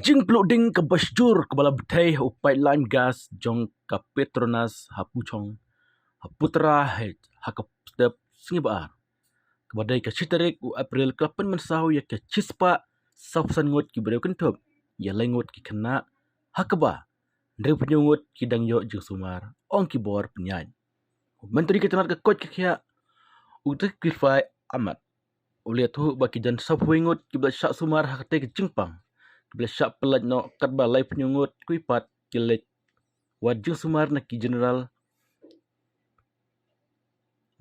Kajing peluding ke Basjur ke bala betai upai lime gas jong ke Petronas hapuchong haputra het hakap step singibar kebadai ke Citarik u April kelapan mensau ya ke Cispa safsan ngot ki bereu kentup ya lengot ki kena hakaba ndre penyungut ki dang yo jeng sumar ong ki bor penyai menteri ketenat ke kot ke kia utek klifai amat uliat tu baki jan sapwingut ki bla syak sumar hakate ke jengpang bila syak pelat no kat balai penyungut kuipat kilek wajeng sumar na ki general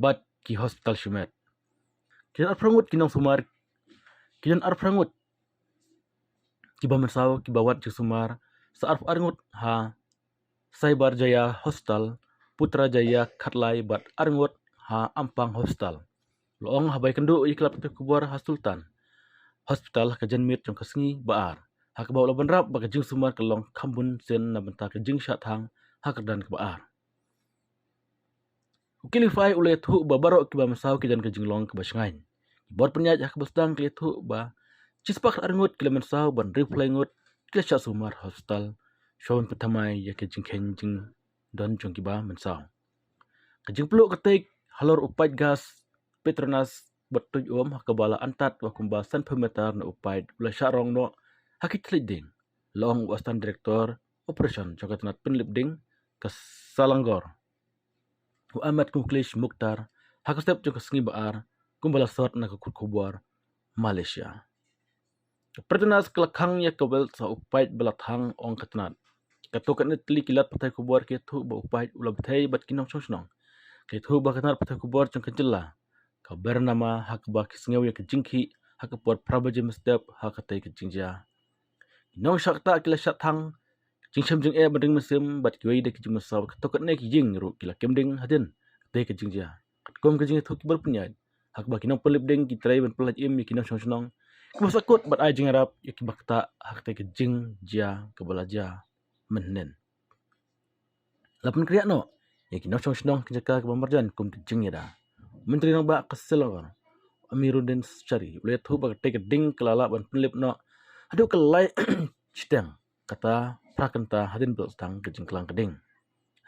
bat ki hospital shumet kian arprangut kinong sumar kian arprangut ki bamensau ki bawat jeng sumar saarf arngut ha Saibar Jaya Hostel Putra Jaya Katlai bat arngut ha Ampang Hostel loong habai kendu iklap tu kubur Sultan hospital ka janmit jong kasngi baar hak bawa laban rap baka jing sumar kelong kambun sen na bentar ke jing syat hang hak dan ke baar. Ukilifai ulai tu babaro ki ba masau ki dan ke jing long ke basengain. Bor penyaj hak bestang ki tu ba cispak arngut ki masau ban reply ngut ki syat sumar hospital shon pertamai ya ke jing ken jing don jong ki ba masau. Ke jing peluk ketik halor upai gas Petronas betuj hak bala antat wa kumbasan pemetar na upai ulai syarong no hakik leading long wastan direktor operation jokatanat penlibding ke Salanggor u amat kuklish Mukhtar hakastep jok sengi baar kumbala sort na kukut kubur Malaysia pertenas kelakang ya kebel sa upait belathang ong katanat katokat ni teli kilat patai kubur ke tu ba upait ula batai bat kinong songnong ke tu ba katanat patai kubur jong kejela ka bernama hak ba kisngew ya kejingki hak pot prabaje mestep hak katai kejingja nong syakta kila syathang jingsham jing banding mesim bat kiwei de kijing masaw tokat ne kijing ru kila kemding hadin te kijing ja kom kijing tu kibar punya hak ba kinong pelip ding ki trai ban pelaj im kinong sonong kumasakut bat ai jing arab ya kibakta hak te kijing ja kebalaja menen lapun kriya no ya kinong sonong kijaka kebamarjan kum kijing ya da menteri nang ba keselawar Amiruddin Syari ulai tu ba te keding kelala ban pelip no aduh kelai citeng kata prakenta hadin beltang kejing kelang keding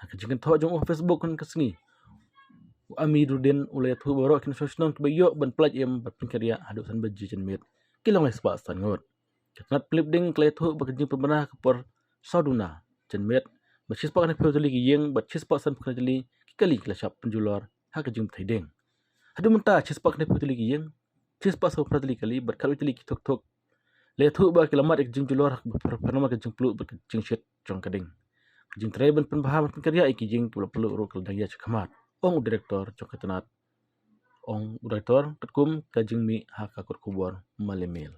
kejing tho jong Facebook kan kesngi Amiruddin ulai tu baro kin sosnong kebayo ban pelaj em bat pinkaria hadu san baji jenmit kilong les ba stan ngot ketat pelip ding klai tu ba kejing pemenah kepor sauduna jenmit bacis pa kan peli giyeng bacis pa san peli kali kelasap penjulor ha kejing thaiding hadu menta cis pa kan peli giyeng cis pa so peli kali bat kali teli tok tok le thu ba kilamat ek jing julor pernama ke jing plu ke jing shit jong kading jing trai ban penbahaman penkarya iki jing pulu ro kel daya chakamat ong direktor jong katanat ong direktor ketkum ka jing mi ha ka kubur malemil